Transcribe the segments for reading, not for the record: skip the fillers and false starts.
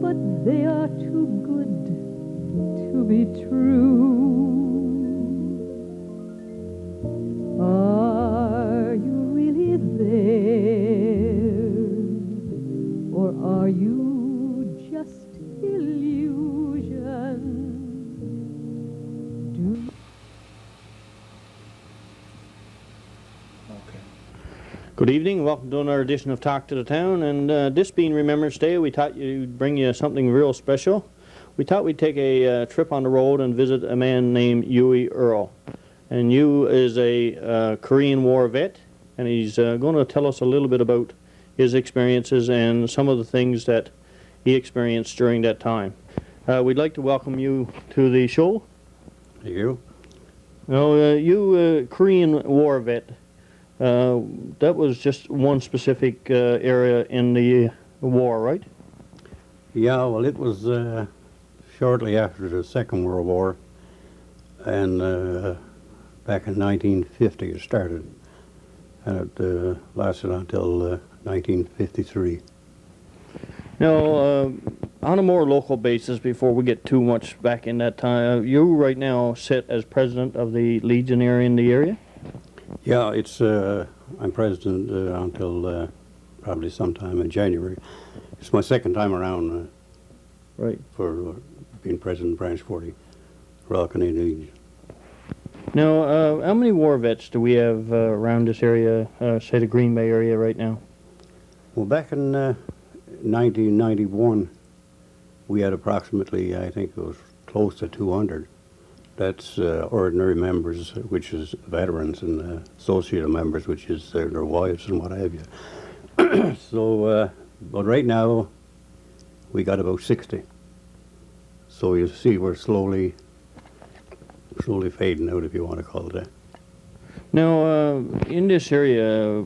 but they are too good to be true. Are you really there, or are you just illusion? Good evening, welcome to another edition of Talk to the Town, and this being Remembrance Day, we thought we'd bring you something real special. We thought we'd take a trip on the road and visit a man named Hugh Earle. And Hugh is a Korean War vet, and he's going to tell us a little bit about his experiences and some of the things that he experienced during that time. We'd like to welcome you to the show. Thank you. Now, you Korean War vet. That was just one specific area in the war, right? Yeah, well, it was shortly after the Second World War, and back in 1950 it started, and it lasted until 1953. Now, on a more local basis, before we get too much back in that time, you right now sit as president of the Legionnaire in the area? Yeah, it's I'm president until probably sometime in January. It's my second time around Right. for being president of Branch 40, Royal Canadian Legion. Now, how many war vets do we have around this area, say the Green Bay area right now? Well, back in 1991, we had approximately, I think it was close to 200. That's ordinary members, which is veterans, and associated members, which is their wives and what have you. So, but right now, we got about 60. So you see we're slowly fading out, if you want to call it that. Now, in this area,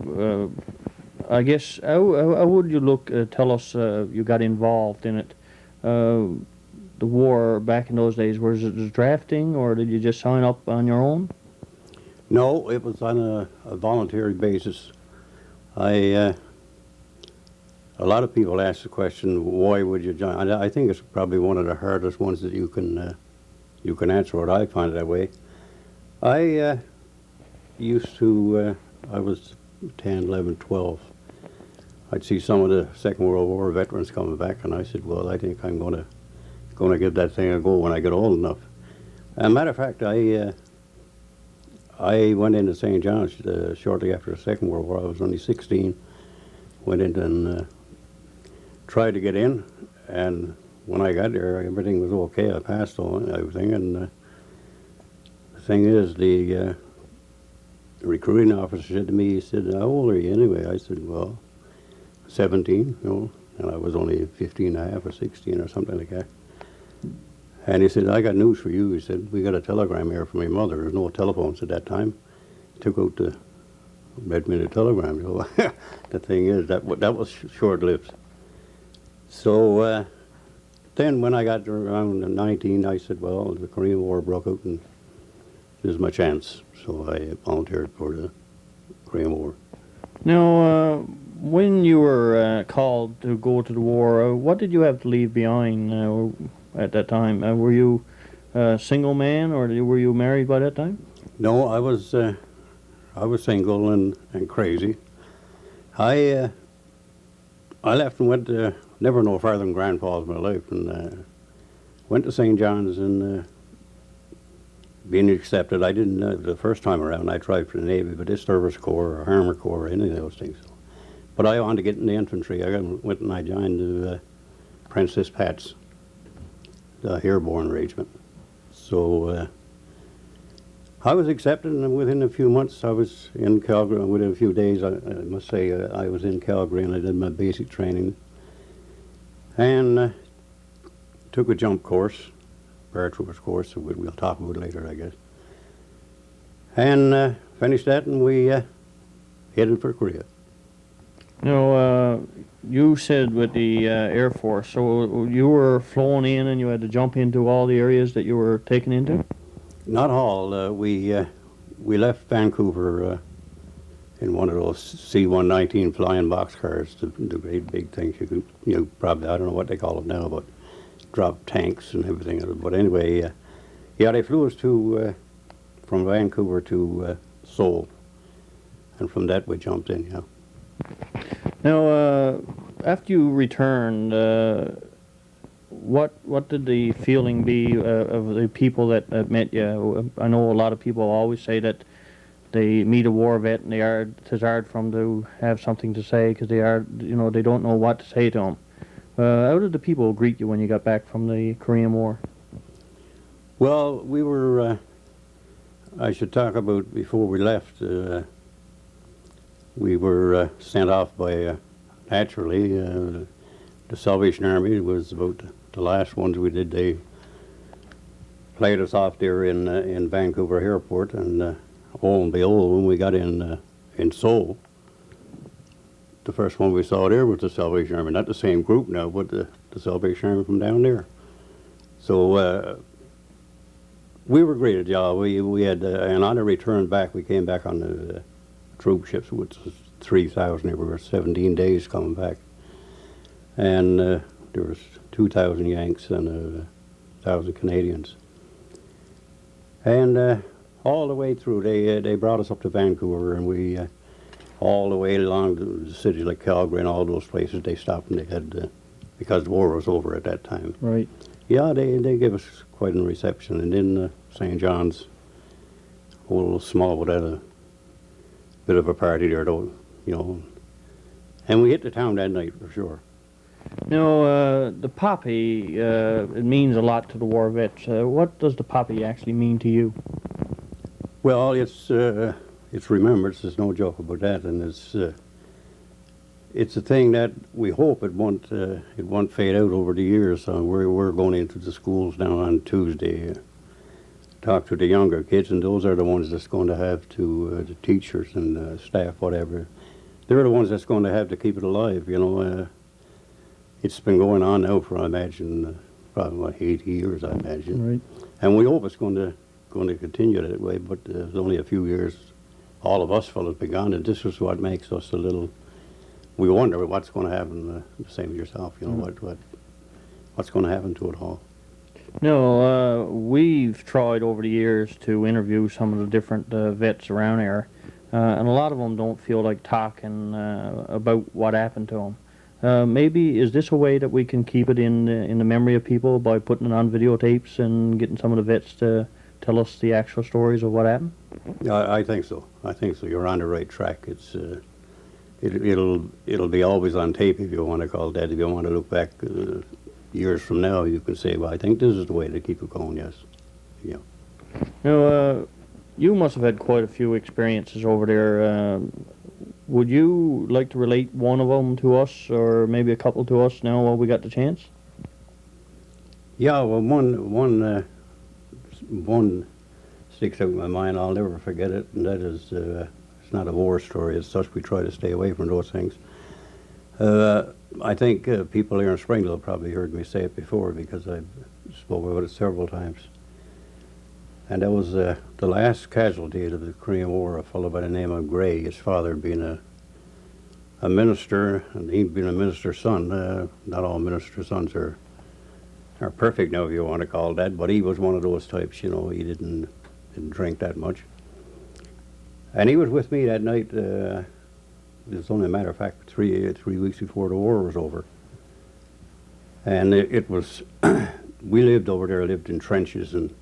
I guess, how would you tell us you got involved in it? The war back in those days, was it drafting, or did you just sign up on your own? No, it was on a voluntary basis. A lot of people ask the question, why would you join? I think it's probably one of the hardest ones that you can answer, what I find that way. I used to, I was 10, 11, 12. I'd see some of the Second World War veterans coming back, and I said, well, I think I'm going to give that thing a go when I get old enough. As a matter of fact, I went into St. John's shortly after the Second World War. I was only 16. Went in and tried to get in, and when I got there, everything was okay. I passed all and everything, and the thing is, the recruiting officer said to me, he said, how old are you anyway? I said, well, 17, and I was only 15 and a half or 16 or something like that. And he said, I got news for you. He said, we got a telegram here from your mother. There was no telephones at that time. He took out the read me the telegram. The thing is, that was short-lived. So then when I got around 19, I said, well, the Korean War broke out and this is my chance. So I volunteered for the Korean War. Now, when you were called to go to the war, what did you have to leave behind at that time? Were you a single man, or were you married by that time? No, I was single and crazy. I left and went to, never no farther than Grand Falls in my life, and went to St. John's and being accepted. I didn't, the first time around I tried for the Navy, but this Service Corps or Armor Corps or any of those things. But I wanted to get in the infantry. I went and I joined the Princess Pat's, the airborne regiment. So I was accepted, and within a few months I was in Calgary. Within a few days, I must say, I was in Calgary and I did my basic training. And took a jump course, paratroopers course, so we'll talk about it later, I guess. And finished that, and we headed for Korea. Now, you said with the Air Force, so you were flown in and you had to jump into all the areas that you were taken into? Not all. We left Vancouver in one of those C-119 flying boxcars, the great big things. You probably, I don't know what they call them now, but drop tanks and everything. But anyway, yeah, they flew us to from Vancouver to Seoul, and from that we jumped in. Yeah. Now, after you returned, what did the feeling be of the people that met you? I know a lot of people always say that they meet a war vet and it's hard for them to have something to say because they don't know what to say to them. How did the people greet you when you got back from the Korean War? Well, we were. I should talk about before we left. We were sent off by naturally the Salvation Army. It was about the last ones we did. They played us off there in Vancouver Airport, and lo and behold, when we got in Seoul, the first one we saw there was the Salvation Army. Not the same group now, but the Salvation Army from down there. So we were great at job. We had, and on the return back, we came back on the troop ships, which was 3,000. There were 17 days coming back, and there was 2,000 Yanks and 1,000 Canadians. And all the way through, they brought us up to Vancouver, and we all the way along the cities like Calgary and all those places, they stopped and they had, because the war was over at that time. Right. Yeah, they gave us quite a reception. And then St. John's, a little small, but had a bit of a party there, though, you know. And we hit the town that night for sure. Now, the poppy, it means a lot to the war vets. What does the poppy actually mean to you? Well, it's remembrance. There's no joke about that, and it's a thing that we hope it won't fade out over the years. We're going into the schools now on Tuesday, talk to the younger kids, and those are the ones that's going to have to the teachers and staff, whatever. They're the ones that's going to have to keep it alive. You know, it's been going on now for, I imagine, probably what, 80 years, I imagine. Right. And we hope it's going to continue that way. But there's only a few years. All of us fellows been gone, and this is what makes us a little. We wonder what's going to happen. The same as yourself, you know, what's going to happen to it all. No, we've tried over the years to interview some of the different vets around here, and a lot of them don't feel like talking about what happened to them. Maybe is this a way that we can keep it in the memory of people by putting it on videotapes and getting some of the vets to tell us the actual stories of what happened? I think so. I think so. You're on the right track. It's it'll be always on tape, if you want to call it that. If you want to look back years from now, you can say, well, I think this is the way to keep it going. Yes. Yeah. Now, you must have had quite a few experiences over there. Would you like to relate one of them to us, or maybe a couple to us now while we got the chance? Yeah. Well, one sticks out in my mind. I'll never forget it, and that is it's not a war story as such. We try to stay away from those things. I think people here in Springdale probably heard me say it before because I've spoken about it several times. And that was the last casualty of the Korean War, a fellow by the name of Gray. His father had been a minister, and he'd been a minister's son. Not all ministers' sons are perfect now, if you want to call it that, but he was one of those types, you know. He didn't drink that much. And he was with me that night. It was only a matter of fact 3 weeks before the war was over. And it was, we lived over there, lived in trenches, and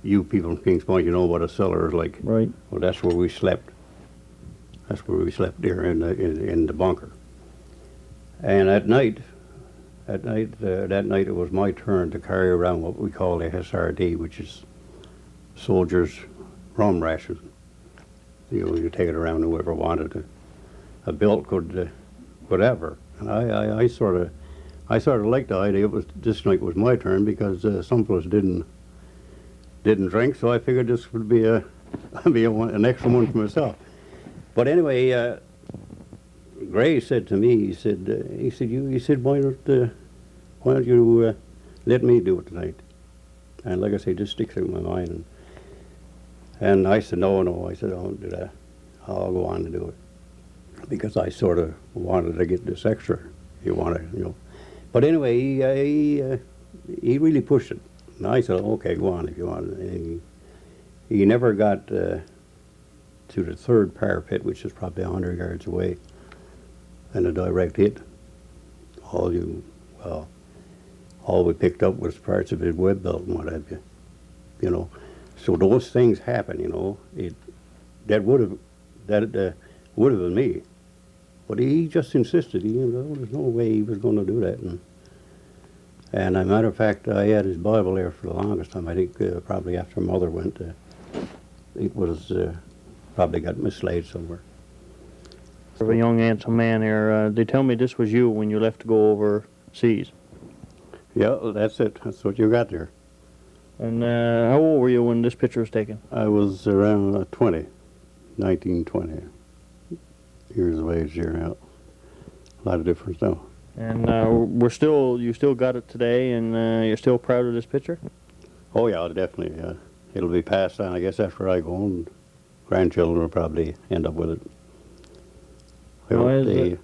you people in Kings Point, you know what a cellar is like. Right. Well, that's where we slept. That's where we slept there in the bunker. And that night it was my turn to carry around what we call a SRD, which is soldiers' rum ration. You know, you take it around, whoever wanted to. A bill could, whatever. And I sort of liked the idea. This night was my turn because some fellas didn't drink, so I figured this would be an extra one for myself. But anyway, Gray said to me, he said, why don't you let me do it tonight? And like I say, this sticks out in my mind. And I said, no. I said, I won't do that. I'll go on to do it. Because I sort of wanted to get this extra. You want to, you know. But anyway, he really pushed it. And I said, okay, go on if you want. And he never got to the third parapet, which is probably 100 yards away, and a direct hit. All we picked up was parts of his web belt and what have you. You know, so those things happen. You know, that would have been me, but he just insisted. There's no way he was going to do that. And as a matter of fact, I had his Bible there for the longest time. I think probably after Mother went, it was probably got mislaid somewhere. Of a young handsome man here. They tell me this was you when you left to go overseas. Yeah, that's it. That's what you got there. And how old were you when this picture was taken? I was around 1920 years of age here. Yeah. A lot of difference now. And you still got it today, and you're still proud of this picture? Oh yeah, definitely. Yeah. It'll be passed on, I guess, after I go, and grandchildren will probably end up with it. Well,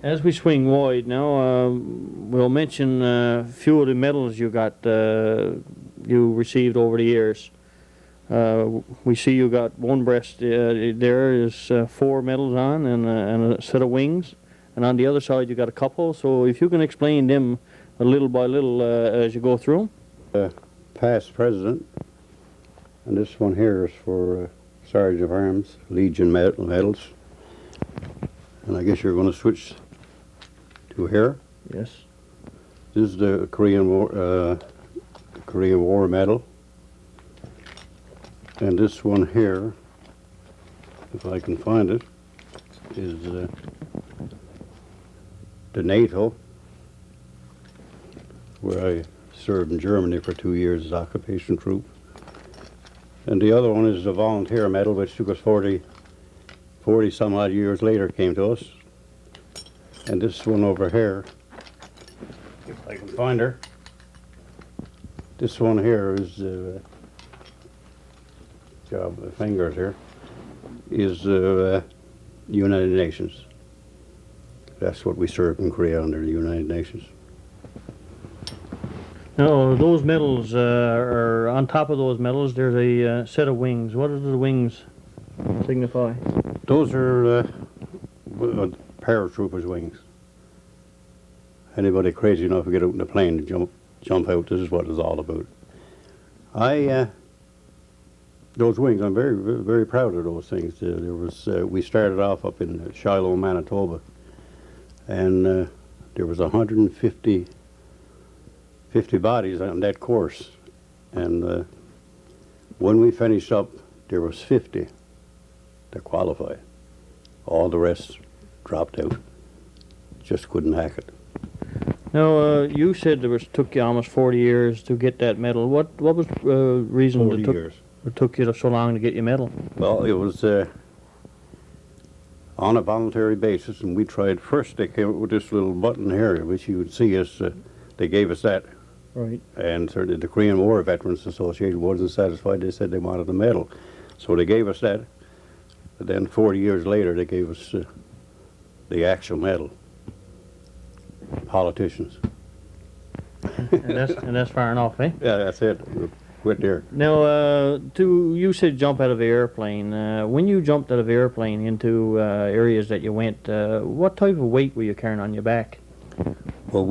as we swing wide now, we'll mention a few of the medals you got, you received over the years. We see you got one breast there is 4 medals on and a set of wings, and on the other side you got a couple. So if you can explain them a little by little as you go through them. Past president, and this one here is for Sergeant of Arms, Legion medals. And I guess you're going to switch to here. Yes. This is the Korean War medal. And this one here, if I can find it, is the NATO, where I served in Germany for 2 years as occupation troop. And the other one is the volunteer medal, which took us 40 some odd years later came to us. And this one over here, if I can find her, this one here is, job of fingers here, is United Nations. That's what we served in Korea under the United Nations. Now, those medals are on top of those medals. There's a set of wings. What do the wings signify? Those are paratroopers' wings. Anybody crazy enough to get out in the plane and jump out, this is what it's all about. Those wings, I'm very, very proud of those things. We started off up in Shiloh, Manitoba, and there was 150 bodies on that course, and when we finished up, there was 50 that qualified. All the rest dropped out. Just couldn't hack it. Now, you said took you almost 40 years to get that medal. What was the reason 40 years. It took you so long to get your medal? Well, it was on a voluntary basis, and we tried first. They came up with this little button here, which you would see us. They gave us that. Right. And certainly the Korean War Veterans Association wasn't satisfied. They said they wanted a medal. So they gave us that. But then 40 years later, they gave us the actual medal. Politicians. and that's far enough, eh? Yeah, that's it. We'll quit there. Now, you said jump out of the airplane. When you jumped out of the airplane into areas that you went, what type of weight were you carrying on your back? Well,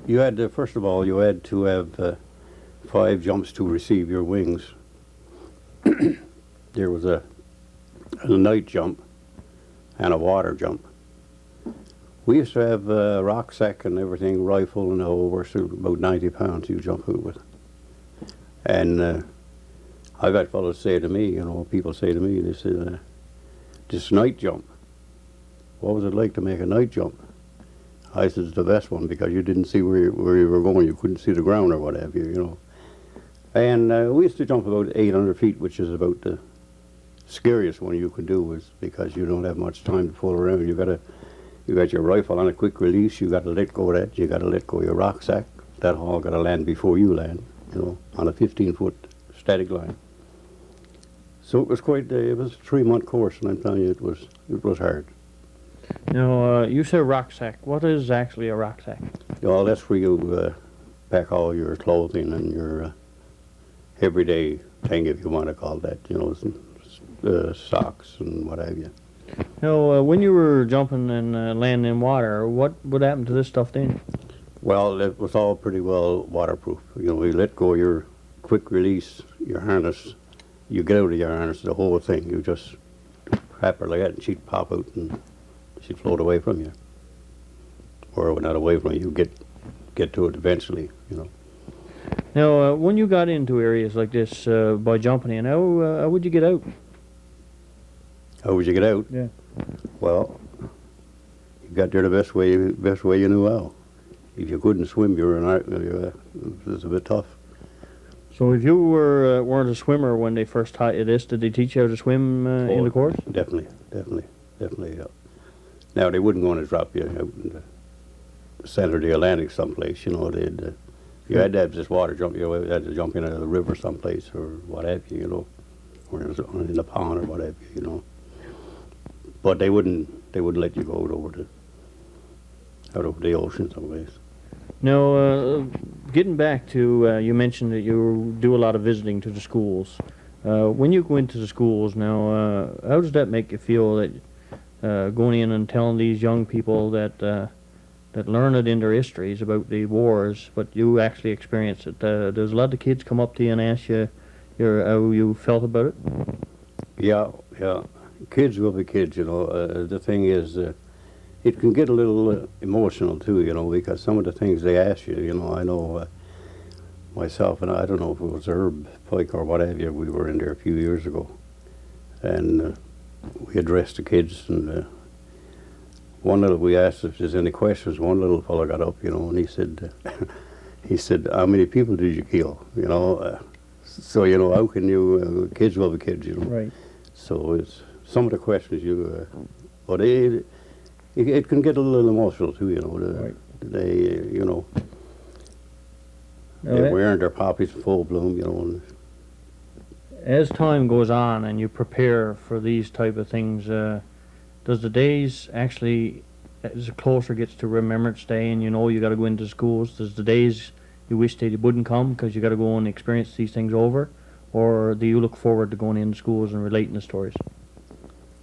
you had to, first of all, you had to have 5 jumps to receive your wings. There was a night jump and a water jump. We used to have a rucksack and everything, rifle and a whole works, about 90 pounds you jump out with. And I've had fellows say to me, people say to me, they said, this night jump, what was it like to make a night jump? I said, it's the best one because you didn't see where you were going. You couldn't see the ground or what have you, And we used to jump about 800 feet, which is about the scariest one you could do, is because you don't have much time to fool around. You got your rifle on a quick release. You got to let go of that. You got to let go of your rucksack. That all got to land before you land, on a 15-foot static line. So it was quite, it was a 3-month course, and I'm telling you, it was hard. Now, you said rucksack. What is actually a rucksack? Well, that's where you pack all your clothing and your everyday thing, if you want to call that, socks and what have you. Now, when you were jumping and landing in water, what would happen to this stuff then? Well, it was all pretty well waterproof. You let go your quick release, your harness, you get out of your harness, the whole thing. You just wrap her like that and she'd pop out and she'd float away from you. Or not away from you, you get to it eventually, Now, when you got into areas like this by jumping in, how would you get out? How would you get out? Yeah. Well, you got there the best way you knew how. If you couldn't swim, you were it was a bit tough. So if you weren't a swimmer when they first taught you this, did they teach you how to swim in the course? Definitely. Yeah. Now, they wouldn't go and drop you out in the center of the Atlantic someplace, they'd... You had to have this water jump. You had to jump in the river someplace or what have you, or in the pond or what have you, But they wouldn't let you go out over the ocean someplace. Now, getting back to, you mentioned that you do a lot of visiting to the schools. When you go into the schools now, how does that make you feel that going in and telling these young people that learn it in their histories about the wars, but you actually experience it? There's a lot of kids come up to you and ask you how you felt about it? Yeah. Kids will be kids, The thing is, it can get a little emotional too, because some of the things they ask you, I know myself, and I don't know if it was Herb Pike or what have you, we were in there a few years ago, and we addressed the kids, and we asked if there's any questions. One little fellow got up, and he said, how many people did you kill? So, how can you, kids will be kids, Right. So it's some of the questions but it can get a little emotional too, Right. They, Now they're wearing their poppies in full bloom, and as time goes on and you prepare for these type of things, does the days actually, as closer gets to Remembrance Day and you got to go into schools, does the days you wish that you wouldn't come because you got to go and experience these things over? Or do you look forward to going into schools and relating the stories?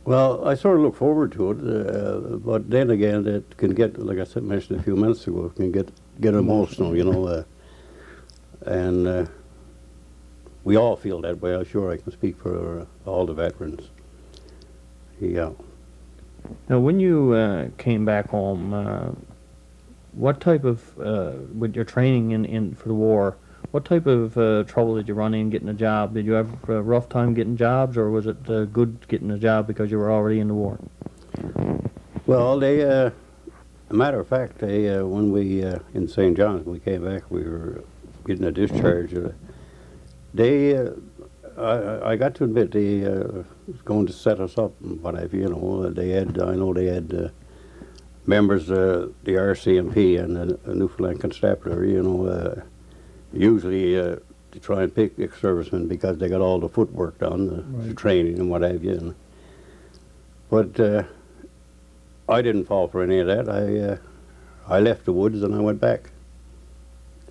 Well, I sort of look forward to it, but then again, it can get, like I said, mentioned a few minutes ago, it can get emotional, and we all feel that way. I'm sure I can speak for all the veterans. Yeah. Now, when you came back home, what type of, with your training in for the war, what type of trouble did you run in getting a job? Did you have a rough time getting jobs, or was it good getting a job because you were already in the war? Well, they, a matter of fact, they, when we, in St. John's, when we came back, we were getting a discharge. I got to admit, they was going to set us up and what have you, I know they had members of the RCMP and the Newfoundland Constabulary, usually to try and pick ex-servicemen because they got all the footwork done, Right. the training and what have you. But I didn't fall for any of that. I left the woods and I went back.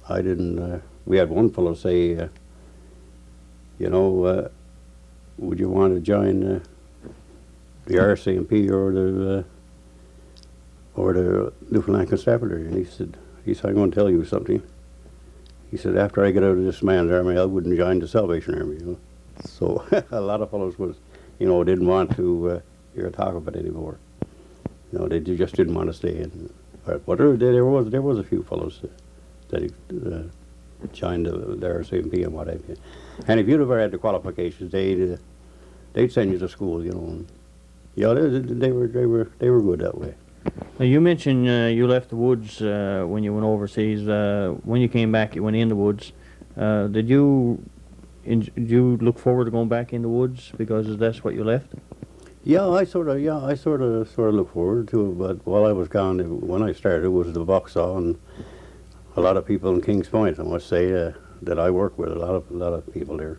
I didn't. We had one fellow say, would you want to join the RCMP or the Newfoundland Constabulary? And he said, I'm going to tell you something. He said, after I get out of this man's army, I wouldn't join the Salvation Army. So a lot of fellows was, didn't want to hear talk about it anymore. They just didn't want to stay in. But there was a few fellows that joined the RCMP and what have you. And if you'd ever had the qualifications, they'd send you to school, And, they were good that way. Now, you mentioned you left the woods when you went overseas. When you came back, you went in the woods. Did you look forward to going back in the woods because that's what you left? Yeah, I sort of look forward to it. But while I was gone, when I started, it was the Vauxhall, and a lot of people in Kings Point, I must say, that I work with, a lot of people there.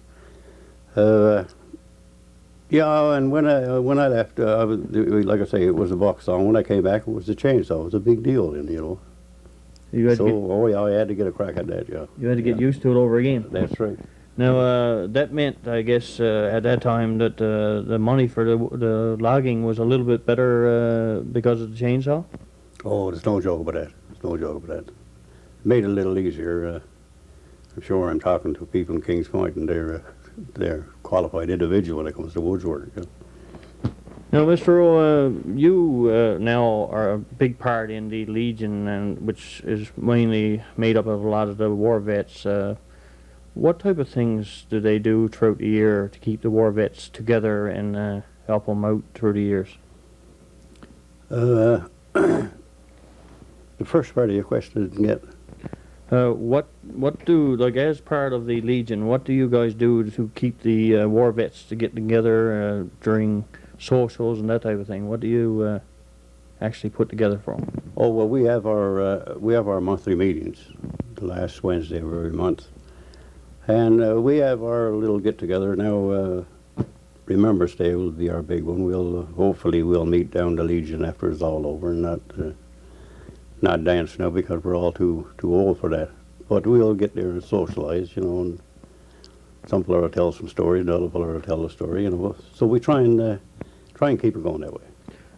Yeah, and when I left, like I say, it was a box song. When I came back, it was the chainsaw. It was a big deal, and You had, So, to, get, oh yeah, I had to get a crack at that. Yeah, you had to get yeah. used to it over again. That's right. Now, that meant, I guess, at that time that the money for the logging was a little bit better because of the chainsaw? Oh, there's no joke about that. There's no joke about that. Made it a little easier. I'm sure I'm talking to people in Kings Point, and they're qualified individual when it comes to woodwork. Yeah. Now, Mr. Earle, you now are a big part in the Legion, and which is mainly made up of a lot of the war vets. What type of things do they do throughout the year to keep the war vets together and help them out through the years? The first part of your question didn't get. What do, like, as part of the Legion, what do you guys do to keep the war vets to get together during socials and that type of thing? What do you actually put together for them? Oh well, we have our monthly meetings, the last Wednesday of every month, and we have our little get together now. Remembrance Day will be our big one. Hopefully we'll meet down the Legion after it's all over and not dance now because we're all too old for that. But we'll get there and socialize, and some fellow will tell some stories, another fellow will tell a story, So we try and keep it going that way.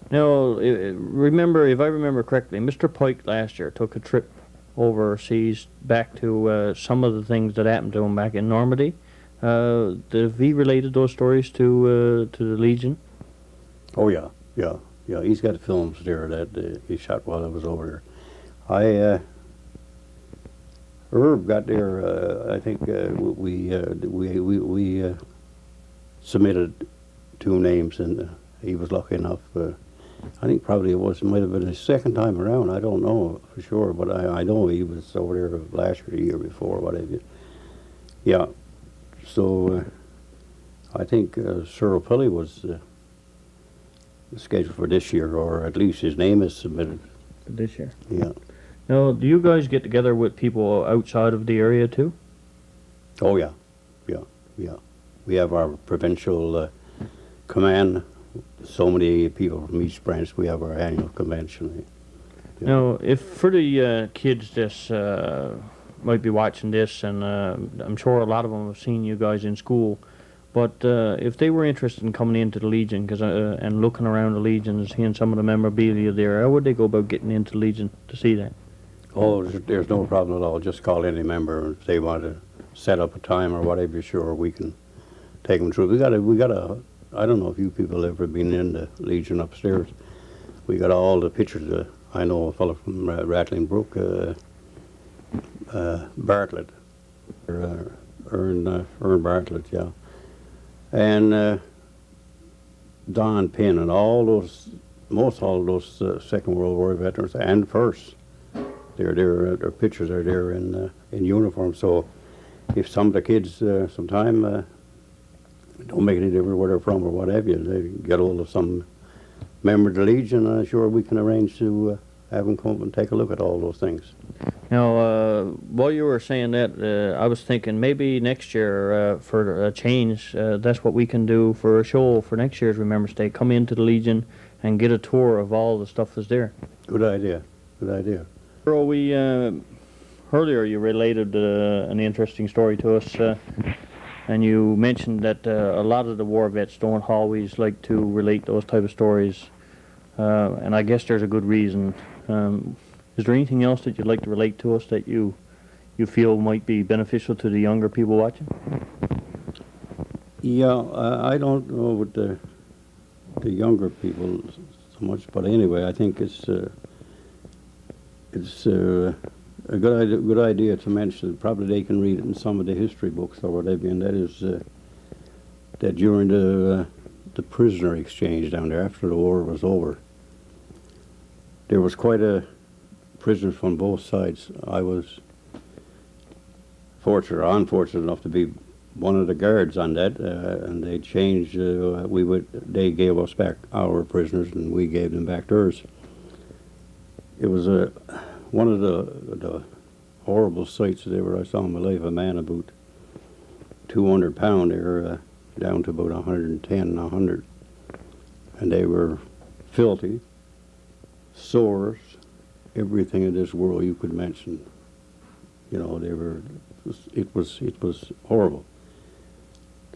Now, if I remember correctly, Mr. Pike last year took a trip overseas back to some of the things that happened to him back in Normandy. Have he related those stories to the Legion? Oh yeah. He's got films there that he shot while I was over there. Herb got there. I think we submitted 2 names, and he was lucky enough. I think probably might have been his second time around. I don't know for sure, but I know he was over there last year, the year before, whatever. Yeah. So I think Sir O'Pilly was scheduled for this year, or at least his name is submitted. For this year. Yeah. Now, do you guys get together with people outside of the area too? Oh yeah. We have our provincial command. So many people from each branch. We have our annual convention. Yeah. Now, if for the kids this might be watching this, and I'm sure a lot of them have seen you guys in school, but if they were interested in coming into the Legion and looking around the Legion and seeing some of the memorabilia there, how would they go about getting into the Legion to see that? Oh, there's no problem at all. Just call any member if they want to set up a time or whatever. Sure, we can take them through. We got a. I don't know if you people have ever been in the Legion upstairs. We got all the pictures. I know a fellow from Rattling Brook, Bartlett, Ern Bartlett, yeah, and Don Penn and most all those Second World War veterans and first. Their pictures are there in uniform. So if some of the kids sometime don't make any difference where they're from or what have you, they get hold of some member of the Legion, sure we can arrange to have them come up and take a look at all those things. Now, while you were saying that, I was thinking maybe next year for a change, that's what we can do for a show for next year's Remembrance Day. Come into the Legion and get a tour of all the stuff that's there. Good idea. Earl, earlier you related an interesting story to us, and you mentioned that a lot of the war vets don't always like to relate those type of stories, and I guess there's a good reason. Is there anything else that you'd like to relate to us that you feel might be beneficial to the younger people watching? Yeah, I don't know with the younger people so much, but anyway, I think it's a good idea to mention. Probably they can read it in some of the history books or whatever, and that is that during the prisoner exchange down there after the war was over, there was quite a prisoners from both sides. I was fortunate or unfortunate enough to be one of the guards on that, and they changed. They gave us back our prisoners, and we gave them back theirs. It was one of the horrible sights that ever I saw in my life. A man about 200 pound there down to about 110, 100. And they were filthy, sores, everything in this world you could mention. You know, they were, it was horrible.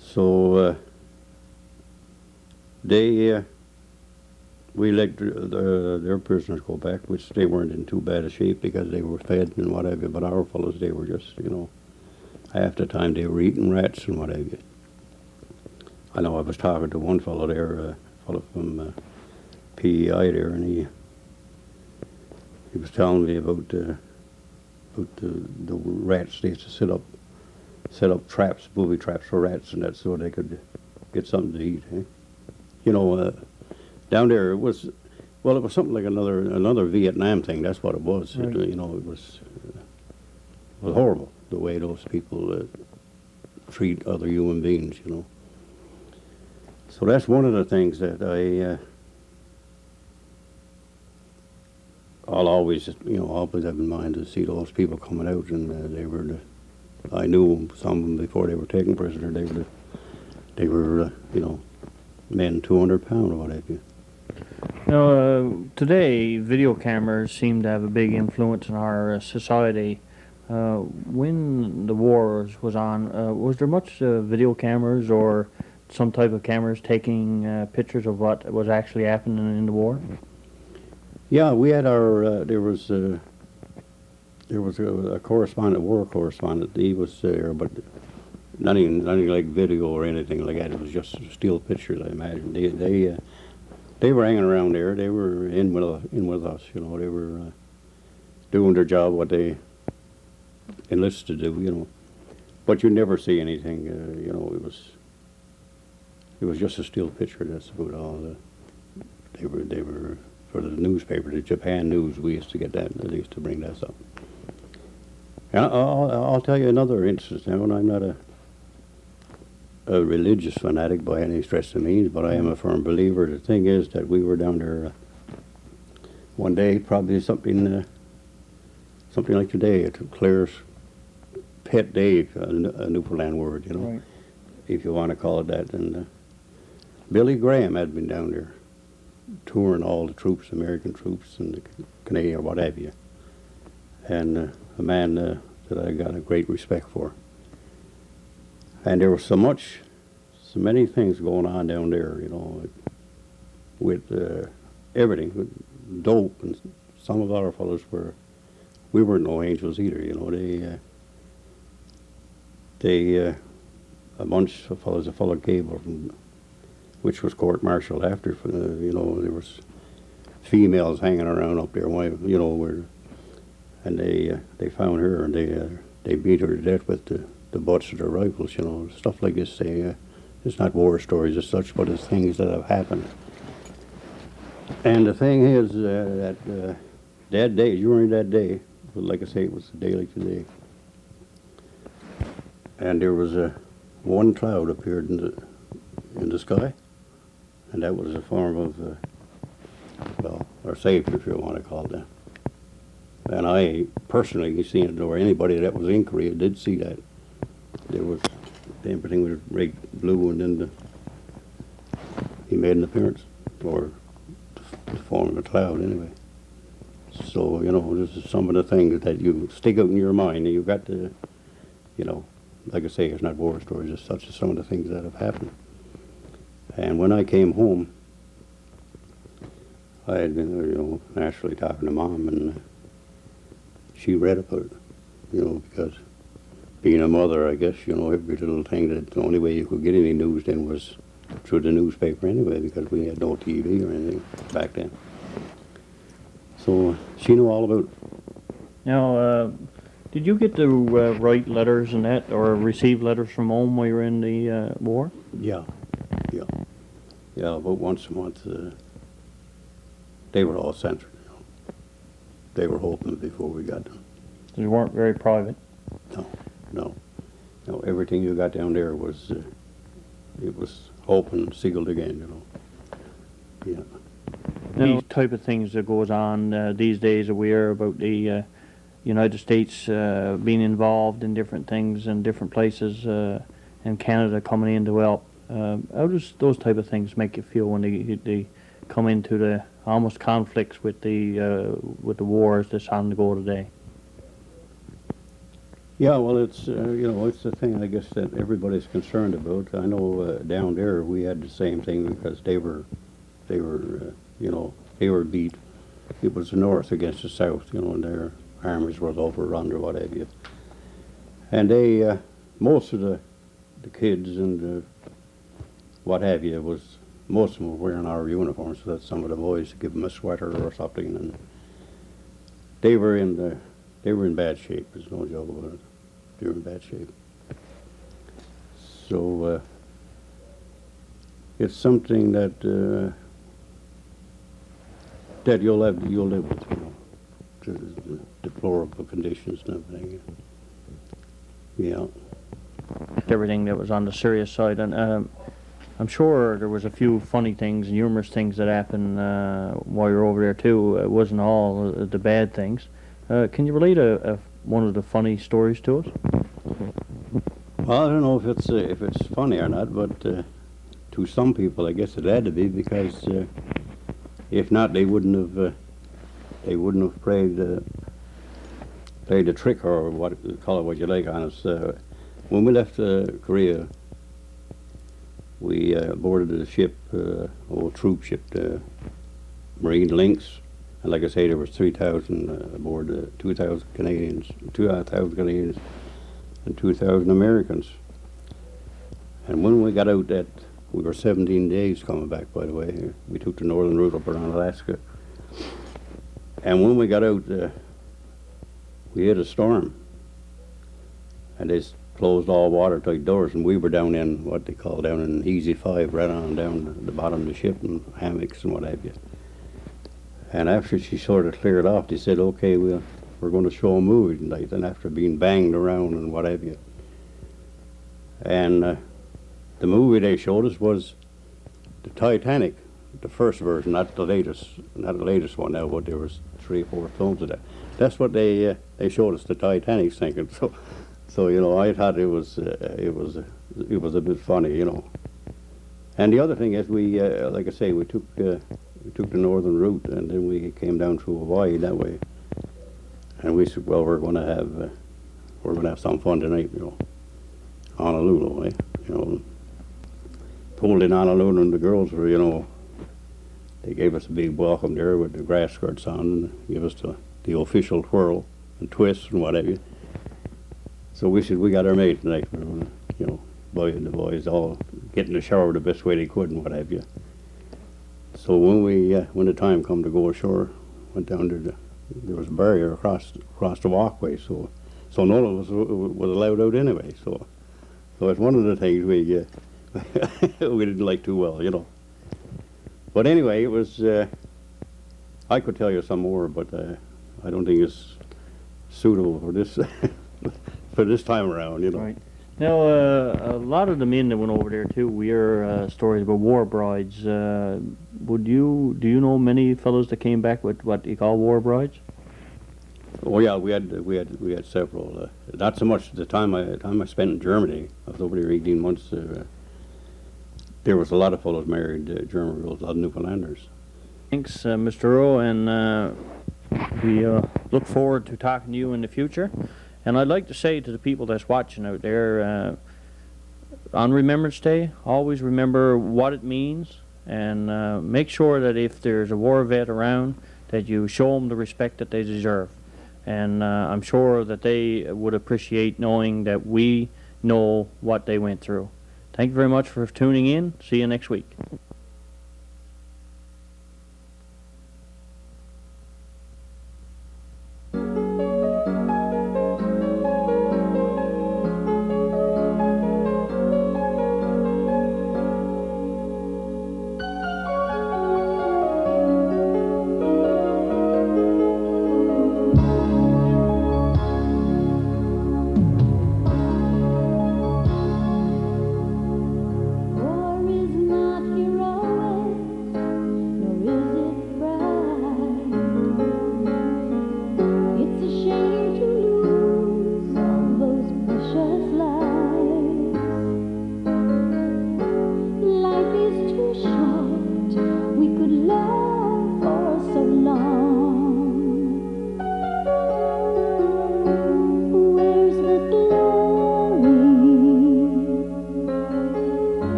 So we let their prisoners go back, which they weren't in too bad a shape because they were fed and whatever, but our fellows, they were just, you know, half the time they were eating rats and whatever. I know I was talking to one fellow there, a fellow from PEI there, and he was telling me about the rats. They used to set up traps, booby traps for rats, and that so they could get something to eat. Eh? You know, down there it was something like another Vietnam thing. That's what it was. Right. You know, it was horrible the way those people treat other human beings. You know. So that's one of the things that I'll always have in mind, to see those people coming out, and they were I knew some of them before they were taken prisoner. They were men 200 pound or whatever. Now, today, video cameras seem to have a big influence in our society. When the war was on, was there much video cameras or some type of cameras taking pictures of what was actually happening in the war? Yeah, we had our. There was a correspondent, war correspondent. He was there, but nothing like video or anything like that. It was just still pictures, I imagine. They were hanging around there. They were in with us. You know, they were doing their job, what they enlisted to do. You know, but you never see anything. You know, it was just a still picture. That's about all. They were for the newspaper, the Japan News. We used to get that. They used to bring that up. And I'll tell you another instance now, and I'm not a religious fanatic by any stretch of the means, but I am a firm believer. The thing is that we were down there one day, probably something like today, it's Claire's pet day, a Newfoundland word, you know, Right. if you want to call it that. And Billy Graham had been down there touring all the troops, American troops and the Canadian or what have you. And a man that I got a great respect for. And there was so many things going on down there, you know, with everything, with dope, and some of our fellows we weren't no angels either, you know. A bunch of fellows, a fellow Gable, which was court-martialed after, you know, there was females hanging around up there, you know, and they found her, and they beat her to death with the butts of their rifles, you know, stuff like this. It's not war stories as such, but it's things that have happened. And the thing is that that day, during that day, like I say, it was a day like today, and there was one cloud appeared in the sky, and that was a form of, our Savior, if you want to call it that. And I personally seen it, or anybody that was in Korea did see that. There was, everything was red blue, and then he made an appearance, or the form of a cloud anyway. So, you know, this is some of the things that you stick out in your mind, and you got to, you know, like I say, it's not war stories, it's such as some of the things that have happened. And when I came home, I had been, you know, naturally talking to Mom, and she read about it, you know, because being a mother, I guess, you know, every little thing, that the only way you could get any news then was through the newspaper anyway, because we had no TV or anything back then. So she knew all about it. Now, did you get to write letters and that, or receive letters from home while you were in the war? Yeah, about once a month. They were all censored, you know. They were hoping before we got them. They weren't very private. No, everything you got down there was, it was open, sealed again, you know. Yeah. These type of things that goes on these days, we hear about the United States being involved in different things in different places, and Canada coming in to help. How does those type of things make you feel when they come into the almost conflicts with the wars that's on the go today? Yeah, well, it's it's the thing I guess that everybody's concerned about. I know down there we had the same thing because they were they were beat. It was the North against the South, and their armies were overrun or what have you. And they most of the kids and what have you most of them were wearing our uniforms. So that some of the boys give them a sweater or something, and they were in bad shape. There's no joke about it. They were in bad shape. So it's something that you'll live with, the deplorable conditions and everything. Yeah. Everything that was on the serious side, and I'm sure there was a few funny things, humorous things that happened while you're over there too. It wasn't all the bad things. Can you relate one of the funny stories to us? Well, I don't know if it's funny or not, but to some people, I guess it had to be because if not, they wouldn't have played the trick or call it what you like on us. When we left Korea, we boarded a ship, old troop ship, the Marine Lynx, and like I say, there was 3,000 aboard, 2,000 Canadians, and 2,000 Americans. And when we got out, we were 17 days coming back. By the way, we took the northern route up around Alaska, and when we got out, we hit a storm, and they closed all watertight doors, and we were down in what they call down in Easy 5, right on down the bottom of the ship, and hammocks and what have you. And after she sort of cleared off, they said, okay, we're going to show a movie tonight, and after being banged around and what have you. And the movie they showed us was the Titanic, the first version, not the latest one now, but there was 3 or 4 films of that. That's what they showed us, the Titanic sinking. So I thought it was a bit funny, And the other thing is like I say, we took the northern route, and then we came down through Hawaii that way. And we said, well, we're going to have some fun tonight, Honolulu, Pulled in Honolulu, and the girls were, they gave us a big welcome there with the grass skirts on, and gave us the official twirl and twist and what have you. So we said, we got our mate tonight. We're going to, the boys all get in the shower the best way they could and what have you. So when the time come to go ashore, went down there was a barrier across the walkway, so none of us was allowed out anyway. So it's one of the things we we didn't like too well, But anyway, it was. I could tell you some more, but I don't think it's suitable for this for this time around, Right. Now, a lot of the men that went over there too, we hear stories about war brides. Do you know many fellows that came back with what you call war brides? Oh yeah, we had several. Not so much the time I spent in Germany. I was over there 18 months. There was a lot of fellows married German girls, a lot of Newfoundlanders. Thanks, Mr. Earle, and we look forward to talking to you in the future. And I'd like to say to the people that's watching out there, on Remembrance Day, always remember what it means, and make sure that if there's a war vet around, that you show them the respect that they deserve. And I'm sure that they would appreciate knowing that we know what they went through. Thank you very much for tuning in. See you next week.